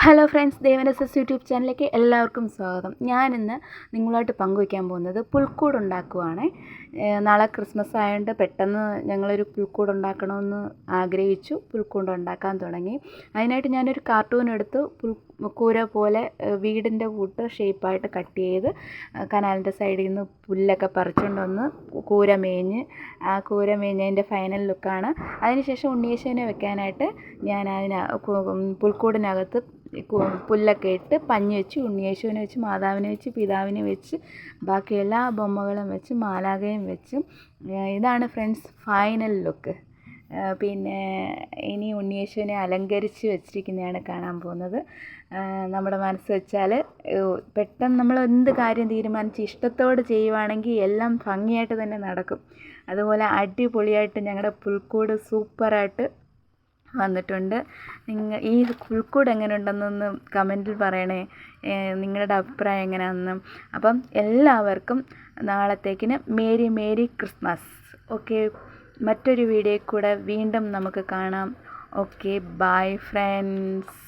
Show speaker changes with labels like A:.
A: Hello friends, ദേവനസസ് YouTube ചാനലിലേക്ക് എല്ലാവർക്കും സ്വാഗതം. ഞാനിന്ന് നിങ്ങളുമായിട്ട് പങ്കുവയ്ക്കാൻ പോകുന്നത് പുൽക്കൂട് ഉണ്ടാക്കുവാണ്. നാളെ ക്രിസ്മസ് ആയതുകൊണ്ട് പെട്ടെന്ന് ഞങ്ങളൊരു പുൽക്കൂട് ഉണ്ടാക്കണമെന്ന് ആഗ്രഹിച്ചു. പുൽക്കൂട് ഉണ്ടാക്കാൻ തുടങ്ങി. അതിനായിട്ട് ഞാനൊരു കാർട്ടൂൺ എടുത്ത് കൂര പോലെ വീടിൻ്റെ കൂട്ട് ഷേപ്പായിട്ട് കട്ട് ചെയ്ത് കനാലിൻ്റെ സൈഡിൽ നിന്ന് പുല്ലൊക്കെ പറിച്ചുകൊണ്ട് വന്ന് കൂര മേഞ്ഞ് ആ കൂര മേഞ്ഞതിൻ്റെ ഫൈനൽ ലുക്കാണ്. അതിനുശേഷം ഉണ്ണിയേശുവിനെ വെക്കാനായിട്ട് ഞാൻ പുൽക്കൂടിനകത്ത് പുല്ലൊക്കെ ഇട്ട് പഞ്ഞി വെച്ച് ഉണ്ണിയേശുവിനെ വെച്ച് മാതാവിനെ വെച്ച് പിതാവിനെ വെച്ച് ബാക്കി എല്ലാ ബൊമ്മകളും വെച്ച് മാലാഖയും വെച്ച് ഇതാണ് ഫ്രണ്ട്സ് ഫൈനൽ ലുക്ക്. പിന്നെ ഇനി ഉണ്ണിയേശുവിനെ അലങ്കരിച്ച് വെച്ചിരിക്കുന്നതാണ് കാണാൻ പോകുന്നത്. നമ്മുടെ മനസ്സ് വെച്ചാൽ പെട്ടെന്ന് നമ്മൾ എന്ത് കാര്യം തീരുമാനിച്ച് ഇഷ്ടത്തോടെ ചെയ്യുവാണെങ്കിൽ എല്ലാം ഭംഗിയായിട്ട് തന്നെ നടക്കും. അതുപോലെ അടിപൊളിയായിട്ട് ഞങ്ങളുടെ പുൽക്കൂട് സൂപ്പറായിട്ട് വന്നിട്ടുണ്ട്. ഈ പുൽക്കൂട് എങ്ങനെ ഉണ്ടെന്നൊന്ന് കമൻറ്റിൽ പറയണേ, നിങ്ങളുടെ അഭിപ്രായം എങ്ങനെയാണെന്ന്. അപ്പം എല്ലാവർക്കും നാളത്തേക്കിന് മേരി ക്രിസ്മസ്. ഓക്കെ, മറ്റൊരു വീഡിയോയിൽ കൂടെ വീണ്ടും നമുക്ക് കാണാം. Okay, bye friends.